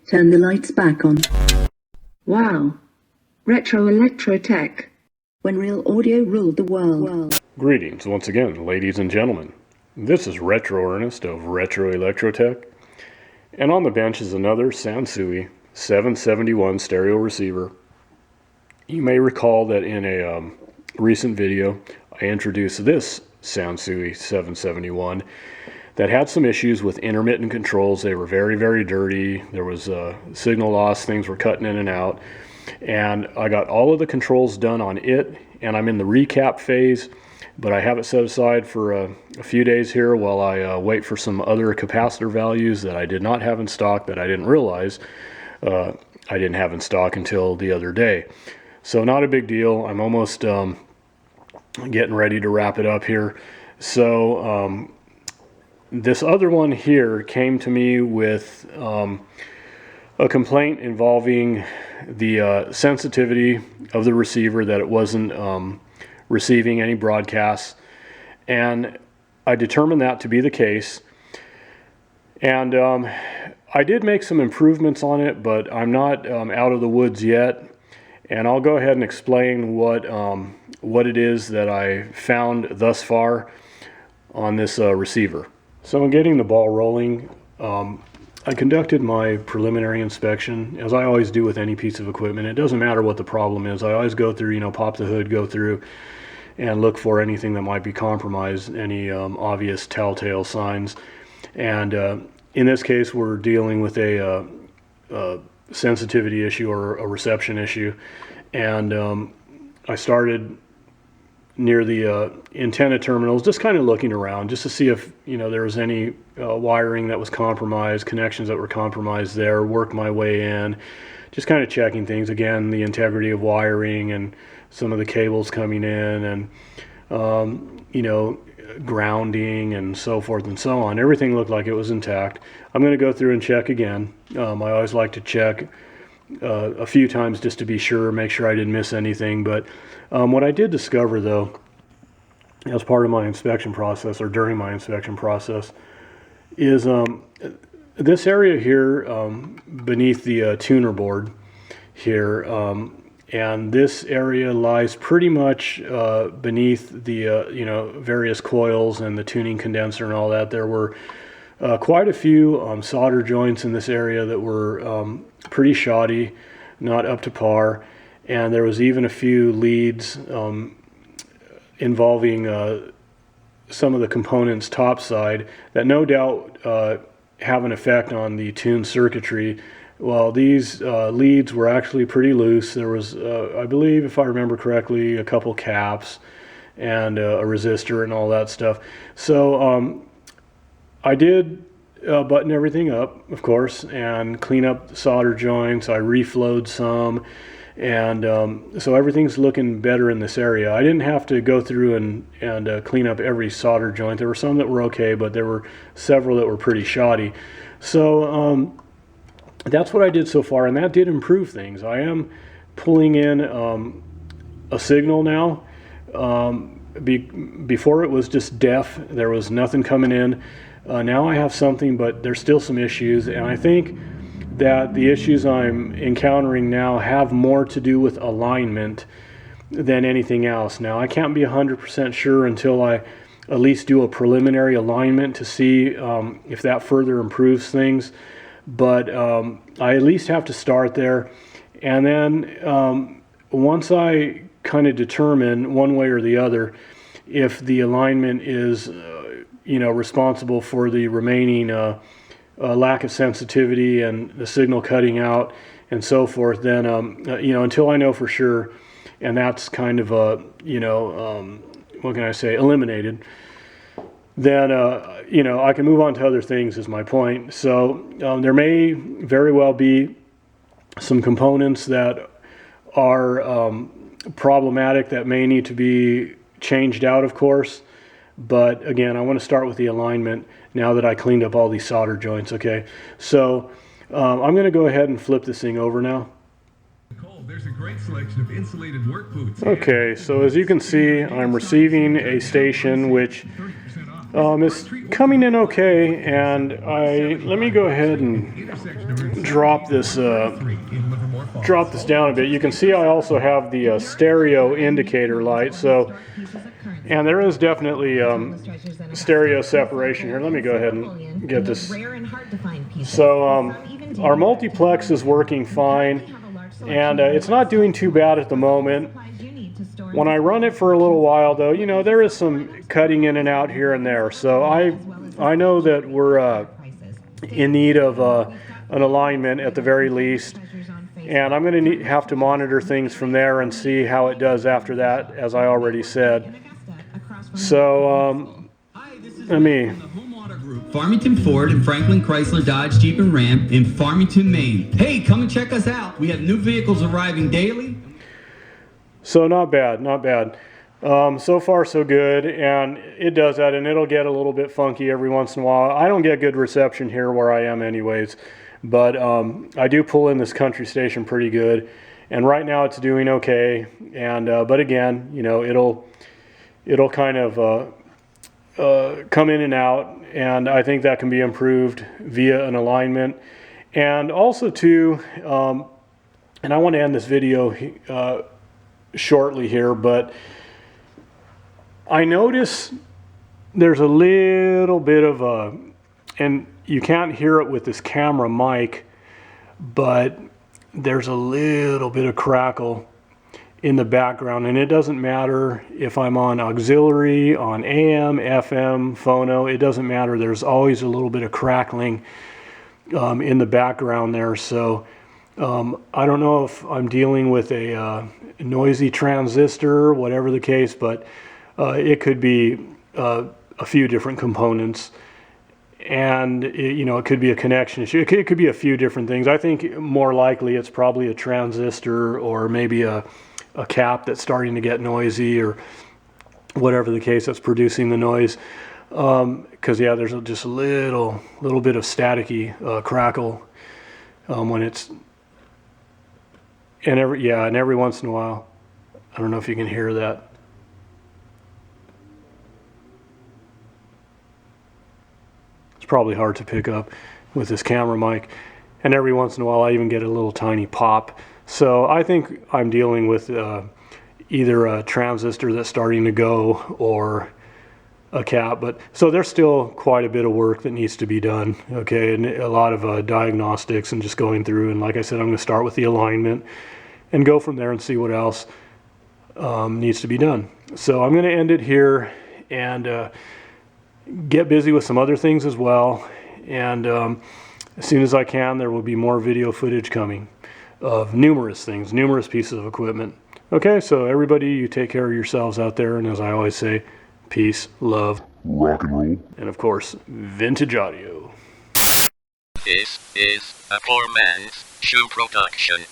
Turn the lights back on. Wow. Retro Electro Tech. When real audio ruled the world. Greetings once again, ladies and gentlemen. This is Retro Ernest of Retro Electro Tech. And on the bench is another Sansui 771 stereo receiver. You may recall that in a recent video, I introduced this Sansui 771 that had some issues with intermittent controls. They were very, very dirty. There was signal loss. Things were cutting in and out. And I got all of the controls done on it, and I'm in the recap phase, but I have it set aside for a few days here while I wait for some other capacitor values that I did not have in stock that I didn't realize I didn't have in stock until the other day. So not a big deal. I'm almost getting ready to wrap it up here. So this other one here came to me with a complaint involving the sensitivity of the receiver, that it wasn't receiving any broadcasts, and I determined that to be the case. And I did make some improvements on it, but I'm not out of the woods yet, and I'll go ahead and explain what it is that I found thus far on this receiver. So in getting the ball rolling, I conducted my preliminary inspection, as I always do with any piece of equipment. It doesn't matter what the problem is. I always go through, pop the hood, go through and look for anything that might be compromised, any obvious telltale signs. And in this case, we're dealing with a sensitivity issue or a reception issue. And I started near the antenna terminals, just kind of looking around just to see if there was any wiring that was compromised, connections that were compromised there. Worked my way in, just kind of checking things, again, the integrity of wiring and some of the cables coming in, and grounding and so forth and so on. Everything looked like it was intact. I'm going to go through and check again. I always like to check a few times just to be sure, make sure I didn't miss anything. But what I did discover, though, as part of my inspection process, or during my inspection process, is this area here beneath the tuner board here, and this area lies pretty much beneath the various coils and the tuning condenser and all that. There were quite a few solder joints in this area that were pretty shoddy, not up to par, and there was even a few leads involving some of the components topside that no doubt have an effect on the tuned circuitry. Well, these leads were actually pretty loose. There was, I believe, if I remember correctly, a couple caps and a resistor and all that stuff. So I did button everything up, of course, and clean up the solder joints. I reflowed some, and so everything's looking better in this area. I didn't have to go through and clean up every solder joint. There were some that were okay, but there were several that were pretty shoddy. So that's what I did so far, and that did improve things. I am pulling in a signal now. Before it was just deaf. There was nothing coming in. Now I have something, but there's still some issues, and I think that the issues I'm encountering now have more to do with alignment than anything else. Now, I can't be 100% sure until I at least do a preliminary alignment to see if that further improves things, but I at least have to start there. And then once I kind of determine one way or the other if the alignment is responsible for the remaining lack of sensitivity and the signal cutting out and so forth, then until I know for sure, and that's kind of what can I say, eliminated, then I can move on to other things, is my point. So there may very well be some components that are problematic that may need to be changed out, of course. But again, I want to start with the alignment now that I cleaned up all these solder joints. Okay, so I'm going to go ahead and flip this thing over now. There's a great selection of insulated work boots. Okay, so as you can see, I'm receiving a station which is coming in okay, and let me go ahead and drop this down a bit. You can see I also have the stereo indicator light, so, and there is definitely stereo separation here. Let me go ahead and get this. So our multiplex is working fine, and it's not doing too bad at the moment. When I run it for a little while, though, you know, there is some cutting in and out here and there. So I know that we're in need of an alignment at the very least. And I'm going to have to monitor things from there and see how it does after that, as I already said. So let me... Farmington Ford and Franklin Chrysler Dodge Jeep and Ram in Farmington, Maine. Hey, come and check us out. We have new vehicles arriving daily. So not bad, not bad. So far so good, and it does that, and it'll get a little bit funky every once in a while. I don't get good reception here where I am anyways, but I do pull in this country station pretty good, and right now it's doing okay. And but again, you know, it'll kind of come in and out, and I think that can be improved via an alignment. And also too, and I want to end this video shortly here, but I notice there's a little bit of a, and you can't hear it with this camera mic, but there's a little bit of crackle in the background, and it doesn't matter if I'm on auxiliary, on AM, FM, phono, it doesn't matter. There's always a little bit of crackling in the background there. So I don't know if I'm dealing with a noisy transistor, whatever the case, but it could be a few different components, and you know, it could be a connection issue. It could be a few different things. I think more likely it's probably a transistor, or maybe a cap that's starting to get noisy, or whatever the case that's producing the noise. Because yeah, there's just a little bit of staticky crackle when it's. And every once in a while, I don't know if you can hear that. It's probably hard to pick up with this camera mic. And every once in a while, I even get a little tiny pop. So I think I'm dealing with either a transistor that's starting to go, or a cap. But so there's still quite a bit of work that needs to be done. Okay, and a lot of diagnostics and just going through. And like I said, I'm going to start with the alignment and go from there and see what else needs to be done. So I'm going to end it here and get busy with some other things as well. And as soon as I can, there will be more video footage coming of numerous things, numerous pieces of equipment. Okay, so everybody, you take care of yourselves out there. And as I always say, peace, love, rock and roll, and of course, vintage audio. This is a poor man's shoe production.